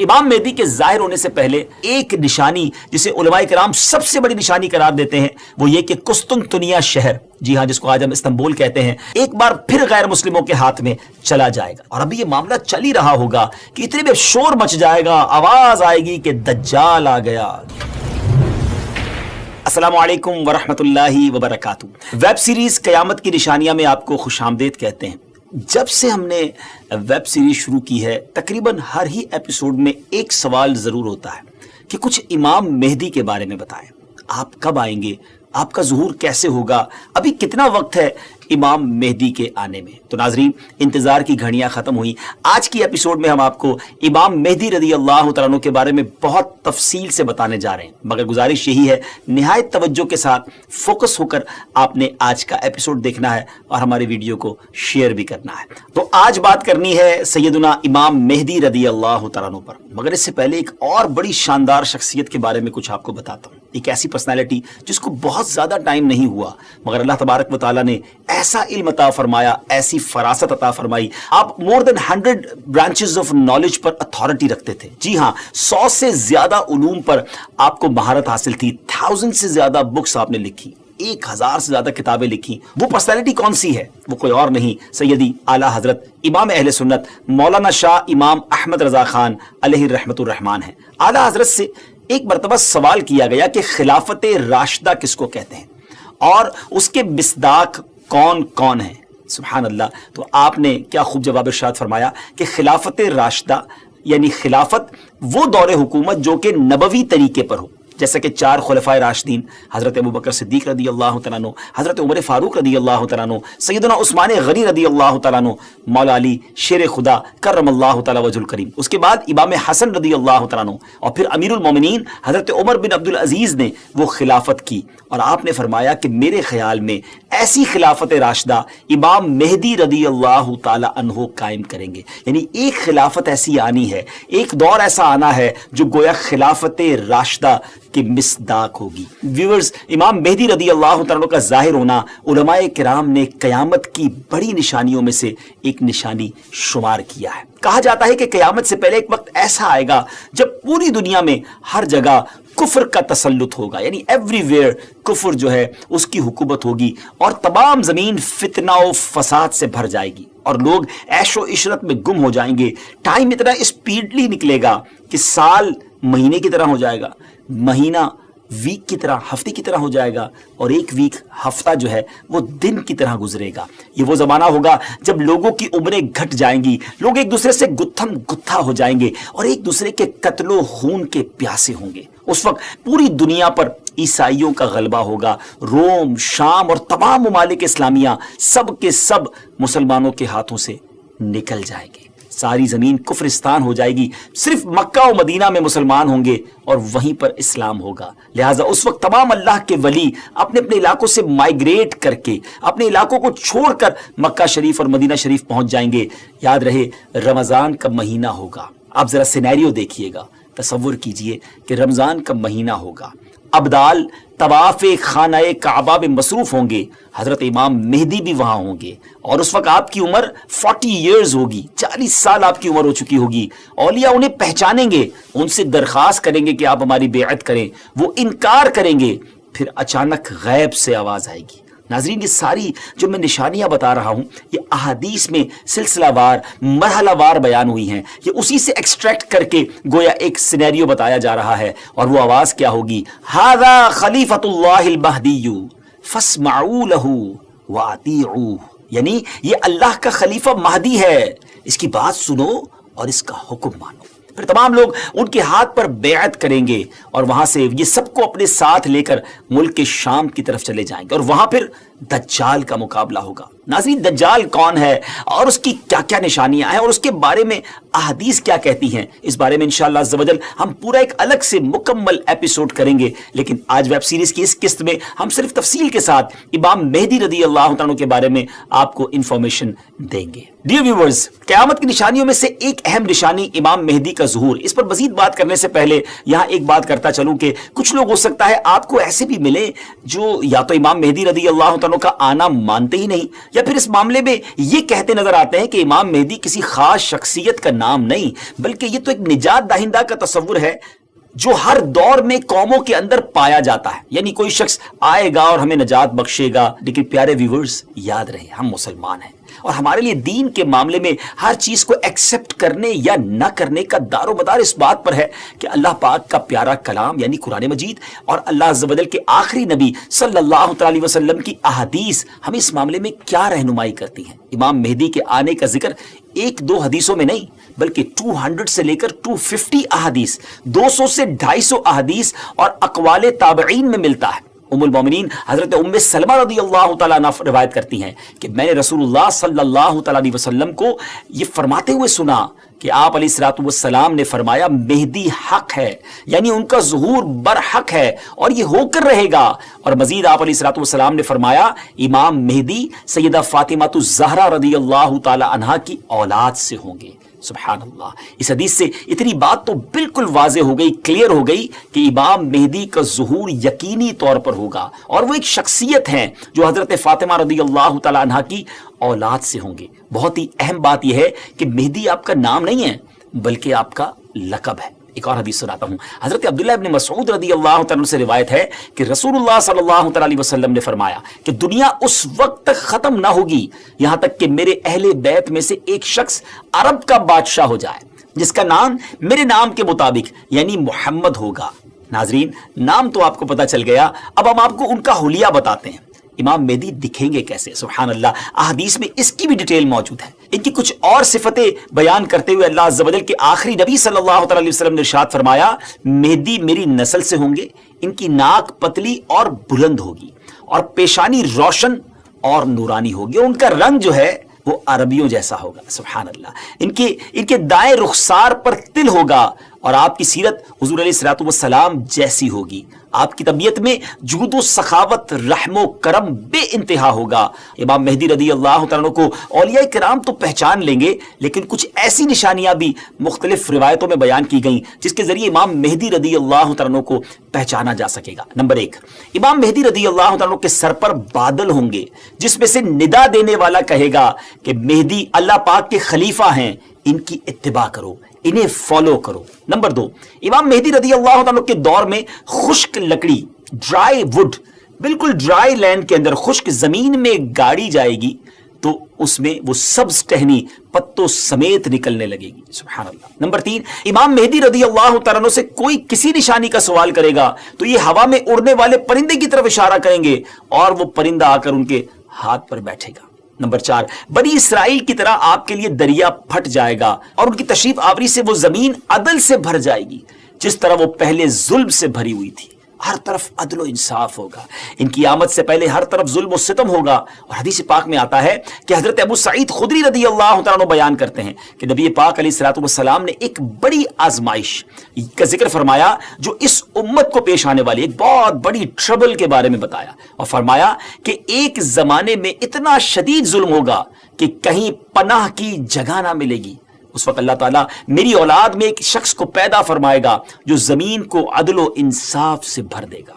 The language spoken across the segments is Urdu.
امام مہدی کے ظاہر ہونے سے پہلے ایک نشانی جسے علماء کرام سب سے بڑی نشانی قرار دیتے ہیں وہ یہ کہ قسطنطنیہ شہر، جی ہاں، جس کو آج ہم استنبول کہتے ہیں، ایک بار پھر غیر مسلموں کے ہاتھ میں چلا جائے گا۔ اور ابھی یہ معاملہ چل ہی رہا ہوگا کہ اتنے میں شور مچ جائے گا، آواز آئے گی کہ دجال آ گیا۔ السلام علیکم ورحمۃ اللہ وبرکاتہ۔ ویب سیریز قیامت کی نشانیاں میں آپ کو خوش آمدید کہتے ہیں۔ جب سے ہم نے ویب سیریز شروع کی ہے تقریباً ہر ہی ایپیسوڈ میں ایک سوال ضرور ہوتا ہے کہ کچھ امام مہدی کے بارے میں بتائیں، آپ کب آئیں گے، آپ کا ظہور کیسے ہوگا، ابھی کتنا وقت ہے امام مہدی کے آنے میں۔ تو ناظرین، انتظار کی گھڑیاں ختم ہوئی۔ آج کی ایپیسوڈ میں ہم آپ کو امام مہدی رضی اللہ تعالیٰ عنہ کے بارے میں بہت تفصیل سے بتانے جا رہے ہیں، مگر گزارش یہی ہے نہایت توجہ کے ساتھ فوکس ہو کر آپ نے آج کا ایپیسوڈ دیکھنا ہے اور ہماری ویڈیو کو شیئر بھی کرنا ہے۔ تو آج بات کرنی ہے سیدنا امام مہدی رضی اللہ تعالیٰ عنہ پر، مگر اس سے پہلے ایک اور بڑی شاندار شخصیت کے بارے میں کچھ آپ کو بتاتا ہوں۔ ایک ایسی پرسنالٹی جس کو بہت زیادہ ٹائم نہیں ہوا مگر اللہ تبارک و تعالیٰ نے ایسا علم عطا فرمایا، ایسی فراست عطا فرمائی، آپ مور دین 100 branches of knowledge per authority رکھتے تھے۔ جی ہاں، 100 سے زیادہ علوم پر آپ کو مہارت حاصل تھی، 1000 سے زیادہ بکس آپ نے لکھی، 1000 سے زیادہ کتابیں لکھی۔ وہ پرسنالٹی کون سی ہے؟ وہ کوئی اور نہیں، سیدی اعلیٰ حضرت امام اہل سنت مولانا شاہ امام احمد رضا خان علیہ الرحمۃ الرحمان ہیں۔ اعلیٰ حضرت سے ایک مرتبہ سوال کیا گیا کہ خلافت راشدہ کس کو کہتے ہیں اور اس کے مصداق کون کون ہیں؟ سبحان اللہ۔ تو آپ نے کیا خوب جواب ارشاد فرمایا کہ خلافت راشدہ یعنی خلافت وہ دور حکومت جو کہ نبوی طریقے پر ہو، جیسا کہ 4 خلفائے راشدین حضرت ابوبکر صدیق رضی اللہ تعالیٰ عنہ، حضرت عمر فاروق رضی اللہ تعالیٰ عنہ، سیدنا عثمان غنی رضی اللہ تعالیٰ عنہ، مولا علی شیر خدا کرم اللہ تعالیٰ وجہ الکریم، اس کے بعد امام حسن رضی اللہ تعالیٰ عنہ، اور پھر امیر المومنین حضرت عمر بن عبد العزیز نے وہ خلافت کی۔ اور آپ نے فرمایا کہ میرے خیال میں ایسی خلافت راشدہ امام مہدی رضی اللہ تعالیٰ عنہ قائم کریں گے، یعنی ایک خلافت ایسی آنی ہے، ایک دور ایسا آنا ہے جو گویا خلافت راشدہ کی مصداق ہوگی۔ ویورز، امام مہدی رضی اللہ تعالیٰ کا ظاہر ہونا علماء کرام نے قیامت کی بڑی نشانیوں میں سے ایک نشانی شمار کیا ہے۔ کہا جاتا ہے کہ قیامت سے پہلے ایک وقت ایسا آئے گا جب پوری دنیا میں ہر جگہ کفر کا تسلط ہوگا، یعنی ایوری ویئر کفر جو ہے اس کی حکومت ہوگی اور تمام زمین فتنہ و فساد سے بھر جائے گی اور لوگ عیش و عشرت میں گم ہو جائیں گے۔ ٹائم اتنا اسپیڈلی نکلے گا کہ سال مہینے کی طرح ہو جائے گا، مہینہ ویک کی طرح، ہفتے کی طرح ہو جائے گا، اور ایک ویک ہفتہ جو ہے وہ دن کی طرح گزرے گا۔ یہ وہ زمانہ ہوگا جب لوگوں کی عمریں گھٹ جائیں گی، لوگ ایک دوسرے سے گتھم گتھا ہو جائیں گے اور ایک دوسرے کے قتل و خون کے پیاسے ہوں گے۔ اس وقت پوری دنیا پر عیسائیوں کا غلبہ ہوگا، روم، شام اور تمام ممالک اسلامیہ سب کے سب مسلمانوں کے ہاتھوں سے نکل جائیں گے، ساری زمین کفرستان ہو جائے گی، صرف مکہ و مدینہ میں مسلمان ہوں گے اور وہیں پر اسلام ہوگا۔ لہٰذا اس وقت تمام اللہ کے ولی اپنے اپنے علاقوں سے مائیگریٹ کر کے اپنے علاقوں کو چھوڑ کر مکہ شریف اور مدینہ شریف پہنچ جائیں گے۔ یاد رہے رمضان کا مہینہ ہوگا، آپ ذرا سینیریو دیکھیے گا، تصور کیجئے کہ رمضان کا مہینہ ہوگا، ابدال طواف خانہ کعبہ میں مصروف ہوں گے، حضرت امام مہدی بھی وہاں ہوں گے، اور اس وقت آپ کی عمر 40 ایئرز ہوگی، 40 سال آپ کی عمر ہو چکی ہوگی۔ اولیاء انہیں پہچانیں گے، ان سے درخواست کریں گے کہ آپ ہماری بیعت کریں، وہ انکار کریں گے، پھر اچانک غیب سے آواز آئے گی۔ ناظرین، یہ ساری جو میں نشانیاں بتا رہا ہوں یہ احادیث میں سلسلہ وار مرحلہ وار بیان ہوئی ہیں، یہ اسی سے ایکسٹریکٹ کر کے گویا ایک سینیریو بتایا جا رہا ہے۔ اور وہ آواز کیا ہوگی؟ ھذا خلیفۃ اللہ المہدی فاسمعوا لہ واطیعوہ، یعنی یہ اللہ کا خلیفہ مہدی ہے، اس کی بات سنو اور اس کا حکم مانو۔ پھر تمام لوگ ان کے ہاتھ پر بیعت کریں گے اور وہاں سے یہ سب کو اپنے ساتھ لے کر ملک کے شام کی طرف چلے جائیں گے اور وہاں پھر دجال کا مقابلہ ہوگا۔ ناظرین، دجال کون ہے اور اس کی کیا کیا نشانیاں ہیں اور اس کے بارے میں احادیث کیا کہتی ہیں، اس بارے میں انشاءاللہ عز و جل ہم پورا ایک الگ سے مکمل ایپیسوڈ کریں گے، لیکن آج ویب سیریز کی اس قسط میں ہم صرف تفصیل کے ساتھ امام مہدی رضی اللہ تعالیٰ کے بارے میں آپ کو انفارمیشن دیں گے۔ ڈیئر ویورز، قیامت کی نشانیوں میں سے ایک اہم نشانی امام مہدی کا ظہور۔ اس پر مزید بات کرنے سے پہلے یہاں ایک بات کرتا چلوں کہ کچھ لوگ ہو سکتا ہے آپ کو ایسے بھی ملیں جو یا تو امام مہدی رضی اللہ تعالیٰ عنہ کا آنا مانتے ہی نہیں، یا پھر اس معاملے میں یہ کہتے نظر آتے ہیں کہ امام مہدی کسی خاص شخصیت کا نام نہیں بلکہ یہ تو ایک نجات دہندہ کا تصور ہے جو ہر دور میں قوموں کے اندر پایا جاتا ہے، یعنی کوئی شخص آئے گا اور ہمیں نجات بخشے گا۔ لیکن پیارے ویورز، یاد رہے ہم مسلمان ہیں اور ہمارے لیے دین کے معاملے میں ہر چیز کو ایکسپٹ کرنے یا نہ کرنے کا دار و مدار اس بات پر ہے کہ اللہ پاک کا پیارا کلام یعنی قرآن مجید اور اللہ عز و جل کے آخری نبی صلی اللہ تعالی وسلم کی احادیث ہمیں اس معاملے میں کیا رہنمائی کرتی ہیں۔ امام مہدی کے آنے کا ذکر ایک دو حدیثوں میں نہیں بلکہ 200 سے لے کر 250 احادیث، 200 سے 250 احادیث اور اقوال تابعین میں ملتا ہے۔ ام المومنین حضرت ام سلمہ رضی اللہ تعالیٰ عنہ روایت کرتی ہیں کہ میں نے رسول اللہ صلی اللہ تعالیٰ علیہ وسلم کو یہ فرماتے ہوئے سنا کہ آپ علیہ الصلوۃ والسلام نے فرمایا مہدی حق ہے، یعنی ان کا ظہور برحق ہے اور یہ ہو کر رہے گا۔ اور مزید آپ علیہ الصلوۃ والسلام نے فرمایا امام مہدی سیدہ فاطمہ الزہرا رضی اللہ تعالیٰ عنہا کی اولاد سے ہوں گے۔ سبحان اللہ، اس حدیث سے اتنی بات تو بالکل واضح ہو گئی، کلیئر ہو گئی کہ امام مہدی کا ظہور یقینی طور پر ہوگا اور وہ ایک شخصیت ہیں جو حضرت فاطمہ رضی اللہ تعالیٰ عنہا کی اولاد سے ہوں گے۔ بہت ہی اہم بات یہ ہے کہ مہدی آپ کا نام نہیں ہے بلکہ آپ کا لقب ہے۔ ایک اور حدیث سناتا ہوں، حضرت عبداللہ ابن مسعود رضی اللہ تعالیٰ سے روایت ہے کہ رسول اللہ صلی اللہ تعالیٰ علیہ وسلم نے فرمایا کہ دنیا اس وقت تک ختم نہ ہوگی یہاں تک کہ میرے اہل بیت میں سے ایک شخص عرب کا بادشاہ ہو جائے جس کا نام میرے نام کے مطابق یعنی محمد ہوگا۔ ناظرین، نام تو آپ کو پتا چل گیا، اب ہم آپ کو ان کا حلیہ بتاتے ہیں۔ امام مہدی دکھیں گے کیسے؟ سبحان اللہ، احادیث میں اس کی بھی ڈیٹیل موجود ہے۔ ان کی کچھ اور صفتیں بیان کرتے ہوئے اللہ عز و جل کے آخری نبی صلی اللہ تعالی وسلم نے ارشاد فرمایا مہدی میری نسل سے ہوں گے، ان کی ناک پتلی اور بلند ہوگی اور پیشانی روشن اور نورانی ہوگی، اور ان کا رنگ جو ہے وہ عربیوں جیسا ہوگا۔ سبحان اللہ، ان کے دائیں رخسار پر تل ہوگا اور آپ کی سیرت حضور علیہ الصلوۃ والسلام جیسی ہوگی۔ آپ کی طبیعت میں جود و سخاوت، رحم و کرم بے انتہا ہوگا۔ امام مہدی رضی اللہ تعالیٰ کو اولیاء کرام تو پہچان لیں گے لیکن کچھ ایسی نشانیاں بھی مختلف روایتوں میں بیان کی گئیں جس کے ذریعے امام مہدی رضی اللہ تعالیٰ کو پہچانا جا سکے گا۔ نمبر 1، امام مہدی رضی اللہ تعالیٰ کے سر پر بادل ہوں گے جس میں سے ندا دینے والا کہے گا کہ مہدی اللہ پاک کے خلیفہ ہیں، ان کی اتباع کرو، انہیں فالو کرو۔ نمبر 2، امام مہدی رضی اللہ عنہ کے دور میں خشک لکڑی، ڈرائی وڈ، بالکل ڈرائی لینڈ کے اندر خشک زمین میں گاڑی جائے گی تو اس میں وہ سبز ٹہنی پتوں سمیت نکلنے لگے گی۔ سبحان اللہ۔ نمبر 3، امام مہدی رضی اللہ تعالیٰ عنہ سے کوئی کسی نشانی کا سوال کرے گا تو یہ ہوا میں اڑنے والے پرندے کی طرف اشارہ کریں گے اور وہ پرندہ آ کر ان کے ہاتھ پر بیٹھے گا۔ نمبر 4، بنی اسرائیل کی طرح آپ کے لیے دریا پھٹ جائے گا اور ان کی تشریف آوری سے وہ زمین عدل سے بھر جائے گی جس طرح وہ پہلے ظلم سے بھری ہوئی تھی۔ ہر طرف عدل و انصاف ہوگا، ان کی آمد سے پہلے ہر طرف ظلم و ستم ہوگا۔ اور حدیث پاک میں آتا ہے کہ حضرت ابو سعید خدری رضی اللہ تعالیٰ عنہ بیان کرتے ہیں کہ نبی پاک علیہ الصلوۃ والسلام نے ایک بڑی آزمائش کا ذکر فرمایا جو اس امت کو پیش آنے والی ایک بہت بڑی ٹربل کے بارے میں بتایا، اور فرمایا کہ ایک زمانے میں اتنا شدید ظلم ہوگا کہ کہیں پناہ کی جگہ نہ ملے گی۔ اس وقت اللہ تعالیٰ میری اولاد میں ایک شخص کو پیدا فرمائے گا جو زمین کو عدل و انصاف سے بھر دے گا،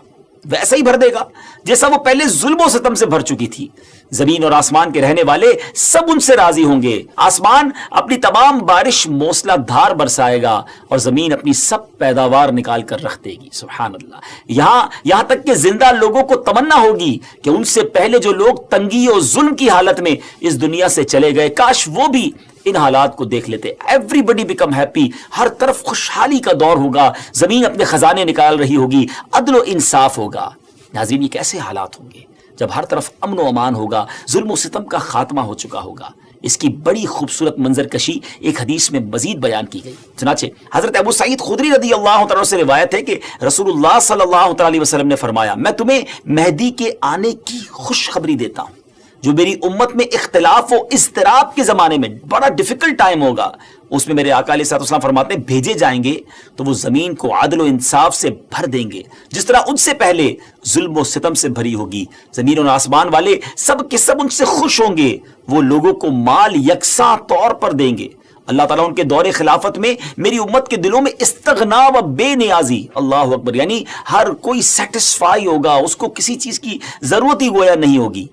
ویسا ہی بھر دے گا جیسا وہ پہلے ظلم و ستم سے بھر چکی تھی۔ زمین اور آسمان کے رہنے والے سب ان سے راضی ہوں گے، آسمان اپنی تمام بارش موسلا دھار برسائے گا اور زمین اپنی سب پیداوار نکال کر رکھ دے گی۔ سبحان اللہ، یہاں تک کہ زندہ لوگوں کو تمنا ہوگی کہ ان سے پہلے جو لوگ تنگی اور ظلم کی حالت میں اس دنیا سے چلے گئے کاش وہ بھی ان حالات کو دیکھ لیتے۔ ایوری بڈی بیکم ہیپی، ہر طرف خوشحالی کا دور ہوگا، زمین اپنے خزانے نکال رہی ہوگی، عدل و انصاف ہوگا۔ ناظرین، یہ کیسے حالات ہوں گے جب ہر طرف امن و امان ہوگا، ظلم و ستم کا خاتمہ ہو چکا ہوگا۔ اس کی بڑی خوبصورت منظر کشی ایک حدیث میں مزید بیان کی گئی۔ چنانچہ حضرت ابو سعید خدری رضی اللہ تعالیٰ سے روایت ہے کہ رسول اللہ صلی اللہ تعالی وسلم نے فرمایا میں تمہیں مہدی کے آنے کی خوشخبری دیتا ہوں جو میری امت میں اختلاف و اضطراب کے زمانے میں بڑا ڈیفیکلٹ ٹائم ہوگا، اس میں میرے آقا علیہ الصلوۃ والسلام فرماتے ہیں بھیجے جائیں گے تو وہ زمین کو عدل و انصاف سے بھر دیں گے جس طرح ان سے پہلے ظلم و ستم سے بھری ہوگی۔ زمین اور آسمان والے سب کے سب ان سے خوش ہوں گے، وہ لوگوں کو مال یکساں طور پر دیں گے اللہ تعالیٰ ان کے دور خلافت میں میری امت کے دلوں میں استغنا و بے نیازی، اللہ اکبر، یعنی ہر کوئی سیٹسفائی ہوگا، اس کو کسی چیز کی ضرورت ہی گویا نہیں ہوگی،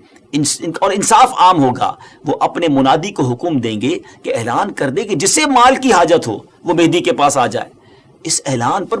اور انصاف عام ہوگا۔ وہ اپنے منادی کو حکم دیں گے کہ اعلان کر دے کہ جسے مال کی حاجت ہو وہ مہدی کے پاس آ جائے۔ اس اعلان پر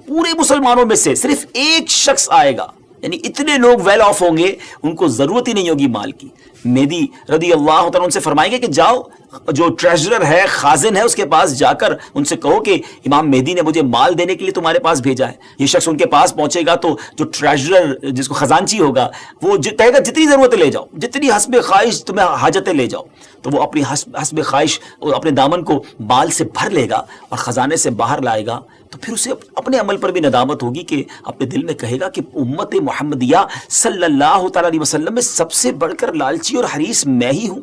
پورے مسلمانوں میں سے صرف ایک شخص آئے گا، یعنی اتنے لوگ ویل آف ہوں گے، ان کو ضرورت ہی نہیں ہوگی مال کی۔ مہدی رضی اللہ تعالیٰ ان سے فرمائیں گے کہ جاؤ، جو ٹریجرر ہے، خازن ہے، اس کے پاس جا کر ان سے کہو کہ امام مہدی نے مجھے مال دینے کے لیے تمہارے پاس بھیجا ہے۔ یہ شخص ان کے پاس پہنچے گا تو جو ٹریجرر، جس کو خزانچی ہوگا، وہ کہے گا جتنی ضرورتیں لے جاؤ، جتنی حسب خواہش تمہیں حاجتیں لے جاؤ۔ تو وہ اپنی حسب خواہش اپنے دامن کو مال سے بھر لے گا اور خزانے سے باہر لائے گا، تو پھر اسے اپنے عمل پر بھی ندامت ہوگی کہ اپنے دل میں کہے گا کہ امت محمدیہ صلی اللہ تعالیٰ علیہ وسلم میں سب سے بڑھ کر لالچی اور حریص میں ہی ہوں۔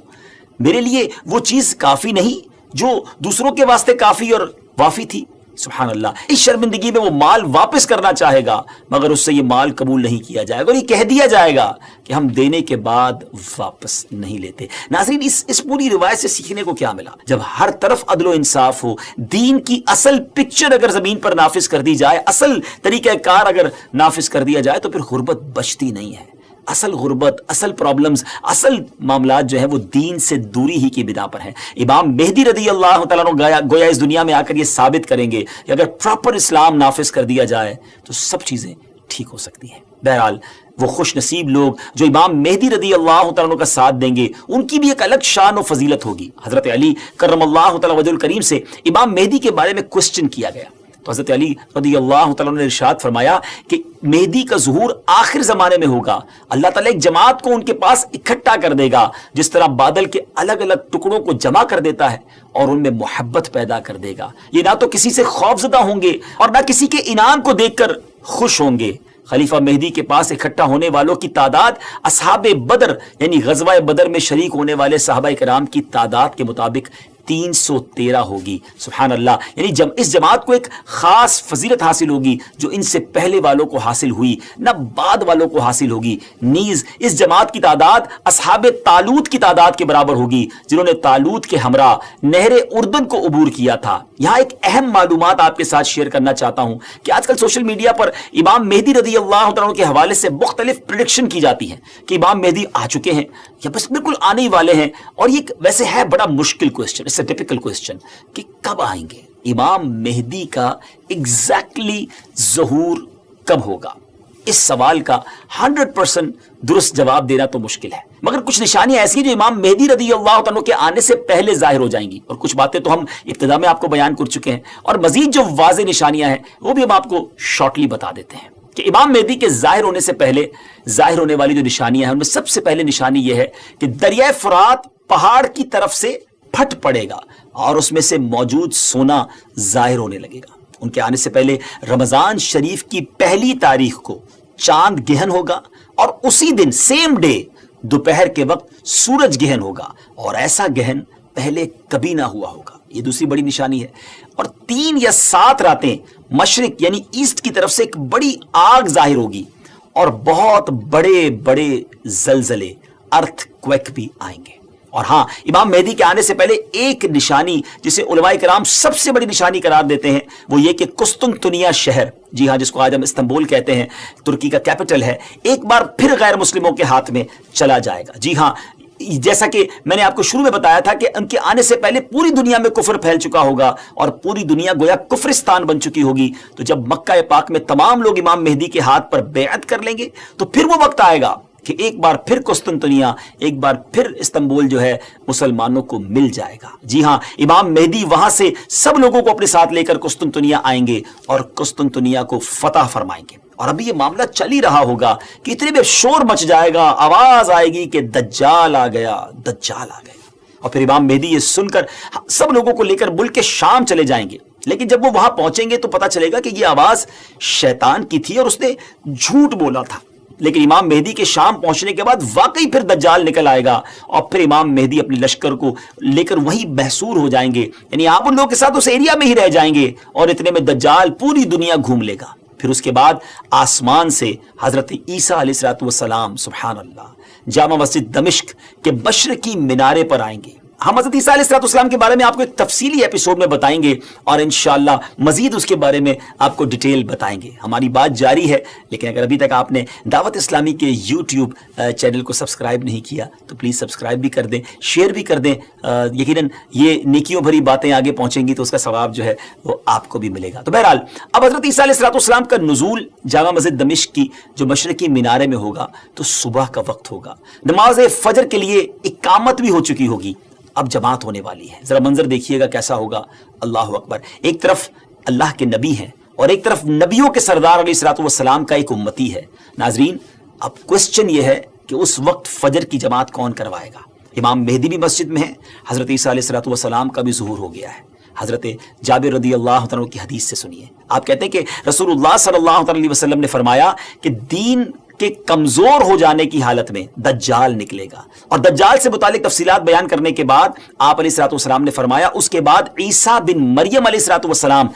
میرے لیے وہ چیز کافی نہیں جو دوسروں کے واسطے کافی اور وافی تھی۔ سبحان اللہ، اس شرمندگی میں وہ مال واپس کرنا چاہے گا، مگر اس سے یہ مال قبول نہیں کیا جائے گا اور یہ کہہ دیا جائے گا کہ ہم دینے کے بعد واپس نہیں لیتے۔ ناظرین، اس پوری روایت سے سیکھنے کو کیا ملا؟ جب ہر طرف عدل و انصاف ہو، دین کی اصل پکچر اگر زمین پر نافذ کر دی جائے، اصل طریقہ کار اگر نافذ کر دیا جائے، تو پھر غربت بچتی نہیں ہے۔ اصل غربت، اصل پرابلمز، اصل معاملات جو ہیں وہ دین سے دوری ہی کی بنا پر ہیں۔ امام مہدی رضی اللہ تعالیٰ عنہ گویا اس دنیا میں آ کر یہ ثابت کریں گے کہ اگر پراپر اسلام نافذ کر دیا جائے تو سب چیزیں ٹھیک ہو سکتی ہیں۔ بہرحال وہ خوش نصیب لوگ جو امام مہدی رضی اللہ تعالیٰ عنہ کا ساتھ دیں گے، ان کی بھی ایک الگ شان و فضیلت ہوگی۔ حضرت علی کرم اللہ تعالیٰ وجہ الکریم سے امام مہدی کے بارے میں کوسچن کیا گیا تو حضرت علی رضی اللہ تعالیٰ نے ارشاد فرمایا کہ مہدی کا ظہور آخر زمانے میں ہوگا، اللہ تعالیٰ ایک جماعت کو ان کے پاس اکٹھا کر دے گا، جس طرح بادل کے الگ الگ ٹکڑوں کو جمع کر دیتا ہے اور ان میں محبت پیدا کر دے گا۔ یہ نہ تو کسی سے خوف زدہ ہوں گے اور نہ کسی کے انعام کو دیکھ کر خوش ہوں گے۔ خلیفہ مہدی کے پاس اکٹھا ہونے والوں کی تعداد اصحاب بدر یعنی غزوہ بدر میں شریک ہونے والے صحابہ کرام کی تعداد کے مطابق 313 ہوگی۔ سبحان اللہ، یعنی اس جماعت کو ایک خاص فضیلت حاصل ہوگی جو ان سے پہلے والوں کو حاصل ہوئی نہ بعد والوں کو حاصل ہوگی۔ نیز اس جماعت کی تعداد اصحاب طالوت کی تعداد کے برابر ہوگی، جنہوں نے طالوت کے ہمراہ نہر اردن کو عبور کیا تھا۔ یہاں ایک اہم معلومات آپ کے ساتھ شیئر کرنا چاہتا ہوں کہ آج کل سوشل میڈیا پر امام مہدی رضی اللہ عنہ کے حوالے سے مختلف پریڈکشن کی جاتی ہیں کہ امام مہدی آ چکے ہیں یا بس بالکل آنے ہی والے ہیں، اور یہ ویسے ہے بڑا مشکل question, it's a typical question کہ کب آئیں گے، امام مہدی کا ایگزیکٹلی ظہور کب ہوگا؟ اس سوال کا 100% درست جواب دینا تو مشکل ہے، مگر کچھ نشانیاں ایسی ہیں جو امام مہدی رضی اللہ عنہ کے آنے سے پہلے ظاہر ہو جائیں گی، اور کچھ باتیں تو ہم ابتدا میں آپ کو بیان کر چکے ہیں، اور مزید جو واضح نشانیاں ہیں وہ بھی ہم آپ کو شارٹلی بتا دیتے ہیں کہ امام مہدی کے ظاہر ہونے سے پہلے ظاہر ہونے والی جو نشانیاں ہیں ان میں سب سے پہلے نشانی یہ ہے کہ دریائے فرات پہاڑ کی طرف سے پھٹ پڑے گا اور اس میں سے موجود سونا ظاہر ہونے لگے گا۔ ان کے آنے سے پہلے رمضان شریف کی پہلی تاریخ کو چاند گہن ہوگا، اور اسی دن سیم ڈے دوپہر کے وقت سورج گہن ہوگا، اور ایسا گہن پہلے کبھی نہ ہوا ہوگا۔ یہ دوسری بڑی نشانی ہے۔ اور 3 یا 7 راتیں مشرق یعنی ایسٹ کی طرف سے ایک بڑی آگ ظاہر ہوگی، اور بہت بڑے بڑے زلزلے، ارتھ کویک بھی آئیں گے۔ اور ہاں، امام مہدی کے آنے سے پہلے ایک نشانی جسے علماء کرام سب سے بڑی نشانی قرار دیتے ہیں وہ یہ کہ قسطنطنیہ شہر، جی ہاں، جس کو آج ہم استنبول کہتے ہیں، ترکی کا کیپٹل ہے، ایک بار پھر غیر مسلموں کے ہاتھ میں چلا جائے گا۔ جی ہاں، جیسا کہ میں نے آپ کو شروع میں بتایا تھا کہ ان کے آنے سے پہلے پوری دنیا میں کفر پھیل چکا ہوگا اور پوری دنیا گویا کفرستان بن چکی ہوگی، تو جب مکہ پاک میں تمام لوگ امام مہدی کے ہاتھ پر بیعت کر لیں گے تو پھر وہ وقت آئے گا کہ ایک بار پھر قسطنطنیہ، ایک بار پھر استنبول جو ہے مسلمانوں کو مل جائے گا۔ جی ہاں، امام مہدی وہاں سے سب لوگوں کو اپنے ساتھ لے کر قسطنطنیہ آئیں گے اور قسطنطنیہ کو فتح فرمائیں گے۔ اور ابھی یہ معاملہ چل ہی رہا ہوگا کہ اتنے میں شور مچ جائے گا، آواز آئے گی کہ دجال آ گیا، دجال آ گیا، اور پھر امام مہدی یہ سن کر سب لوگوں کو لے کر ملک شام چلے جائیں گے۔ لیکن جب وہ وہاں پہنچیں گے تو پتہ چلے گا کہ یہ آواز شیطان کی تھی اور اس نے جھوٹ بولا تھا۔ لیکن امام مہدی کے شام پہنچنے کے بعد واقعی پھر دجال نکل آئے گا، اور پھر امام مہدی اپنے لشکر کو لے کر وہیں محصور ہو جائیں گے، یعنی آپ ان لوگوں کے ساتھ اس ایریا میں ہی رہ جائیں گے، اور اتنے میں دجال پوری دنیا گھوم لے گا۔ پھر اس کے بعد آسمان سے حضرت عیسیٰ علیہ السلام سبحان اللہ جامع مسجد دمشق کے مشرقی مینارے پر آئیں گے۔ ہم حضرت عیسیٰ علیہ السلام کے بارے میں آپ کو ایک تفصیلی ایپیسوڈ میں بتائیں گے اور انشاءاللہ مزید اس کے بارے میں آپ کو ڈیٹیل بتائیں گے. ہماری بات جاری ہے، لیکن اگر ابھی تک آپ نے دعوت اسلامی کے یوٹیوب چینل کو سبسکرائب نہیں کیا تو پلیز سبسکرائب بھی کر دیں، شیئر بھی کر دیں. یقیناً یہ نیکیوں بھری باتیں آگے پہنچیں گی تو اس کا ثواب جو ہے وہ آپ کو بھی ملے گا. تو بہرحال اب حضرت عیسیٰ علیہ السلام کا نزول جامع مسجد دمشق کی جو مشرقی مینارے میں ہوگا تو صبح کا وقت ہوگا. نماز فجر کے لیے اقامت بھی ہو چکی ہوگی. اب جماعت ہونے والی ہے. ذرا منظر دیکھیے گا کیسا ہوگا. اللہ اکبر. ایک طرف اللہ کے نبی ہیں اور ایک طرف نبیوں کے سردار علیہ الصلوۃ والسلام کا ایک امتی ہے. ناظرین اب کوسچن یہ ہے کہ اس وقت فجر کی جماعت کون کروائے گا؟ امام مہدی بھی مسجد میں ہے. حضرت عیسیٰ علیہ الصلوۃ والسلام کا بھی ظہور ہو گیا ہے. حضرت جابر رضی اللہ عنہ کی حدیث سے سنیے. آپ کہتے ہیں کہ رسول اللہ صلی اللہ علیہ وسلم نے فرمایا کہ دین کے کمزور ہو جانے کی حالت میں دجال نکلے گا. اور دجال سے متعلق تفصیلات بیان کرنے کے بعد آپ علیہ الصلوۃ والسلام نے فرمایا اس کے بعد عیسیٰ بن مریم علیہ الصلوۃ والسلام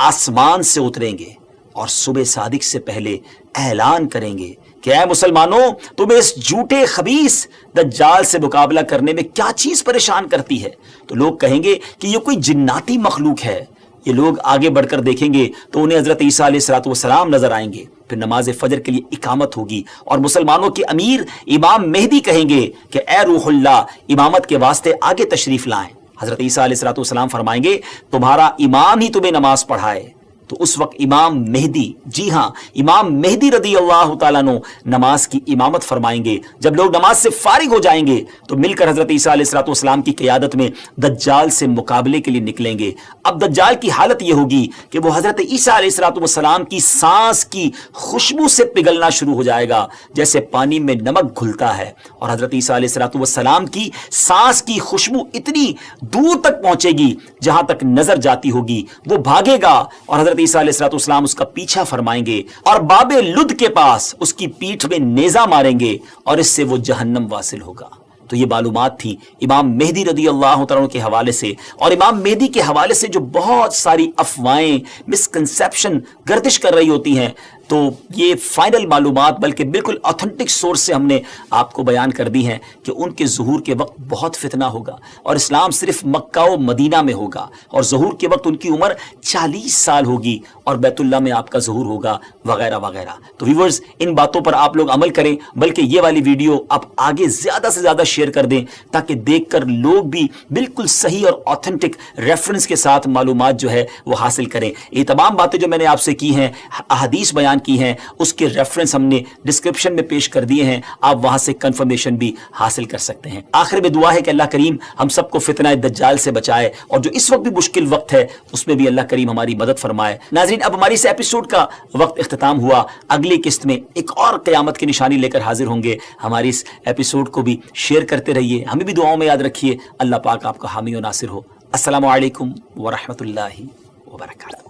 آسمان سے اتریں گے اور صبح صادق سے پہلے اعلان کریں گے کہ اے مسلمانوں، تمہیں اس جھوٹے خبیث دجال سے مقابلہ کرنے میں کیا چیز پریشان کرتی ہے؟ تو لوگ کہیں گے کہ یہ کوئی جناتی مخلوق ہے. یہ لوگ آگے بڑھ کر دیکھیں گے تو انہیں حضرت عیسیٰ علیہ الصلوۃ والسلام نظر آئیں گے. پھر نماز فجر کے لیے اقامت ہوگی اور مسلمانوں کے امیر امام مہدی کہیں گے کہ اے روح اللہ، امامت کے واسطے آگے تشریف لائیں. حضرت عیسیٰ علیہ الصلوۃ والسلام فرمائیں گے تمہارا امام ہی تمہیں نماز پڑھائے. تو اس وقت امام مہدی، جی ہاں امام مہدی رضی اللہ تعالیٰ عنہ نماز کی امامت فرمائیں گے. جب لوگ نماز سے فارغ ہو جائیں گے تو مل کر حضرت عیسیٰ علیہ الصلوۃ والسلام کی قیادت میں دجال سے مقابلے کے لیے نکلیں گے. اب دجال کی حالت یہ ہوگی کہ وہ حضرت عیسیٰ علیہ الصلوۃ والسلام کی سانس کی خوشبو سے پگھلنا شروع ہو جائے گا جیسے پانی میں نمک گھلتا ہے. اور حضرت عیسیٰ علیہ الصلوۃ والسلام کی سانس کی خوشبو اتنی دور تک پہنچے گی جہاں تک نظر جاتی ہوگی. وہ بھاگے گا اور حضرت عیسیٰ علیہ الصلوۃ والسلام اس کا پیچھا فرمائیں گے اور باب لد کے پاس اس کی پیٹھ میں نیزہ ماریں گے اور اس سے وہ جہنم واصل ہوگا. تو یہ معلومات تھی امام مہدی رضی اللہ عنہ کے حوالے سے. اور امام مہدی کے حوالے سے جو بہت ساری افواہیں، مسکنسیپشن گردش کر رہی ہوتی ہیں، تو یہ فائنل معلومات بلکہ بالکل آتھنٹک سورس سے ہم نے آپ کو بیان کر دی ہیں کہ ان کے ظہور کے وقت بہت فتنہ ہوگا اور اسلام صرف مکہ و مدینہ میں ہوگا اور ظہور کے وقت ان کی عمر 40 سال ہوگی اور بیت اللہ میں آپ کا ظہور ہوگا وغیرہ وغیرہ. تو ویورز ان باتوں پر آپ لوگ عمل کریں، بلکہ یہ والی ویڈیو آپ آگے زیادہ سے زیادہ شیئر کر دیں تاکہ دیکھ کر لوگ بھی بالکل صحیح اور آتھنٹک ریفرنس کے ساتھ معلومات جو ہے وہ حاصل کریں. یہ تمام باتیں جو میں نے آپ سے کی ہیں، احادیث بیان کی ہیں، اس کے ریفرنس ہم نے ڈسکرپشن میں پیش کر دیے ہیں. آپ وہاں سے کنفرمیشن بھی حاصل کر سکتے ہیں. آخر میں دعا ہے کہ اللہ کریم ہم سب کو فتنہ دجال سے بچائے اور جو اس وقت بھی مشکل وقت ہے اس میں بھی اللہ کریم ہماری مدد فرمائے. ناظرین اب ہماری اس ایپیسوڈ کا وقت اختتام ہوا. اگلی قسط میں ایک اور قیامت کی نشانی لے کر حاضر ہوں گے. ہماری اس ایپیسوڈ کو بھی شیئر کرتے رہیے، ہمیں بھی دعاؤں میں یاد رکھیے. اللہ پاک آپ کا حامی و ناصر ہو. السلام علیکم ورحمۃ اللہ وبرکاتہ.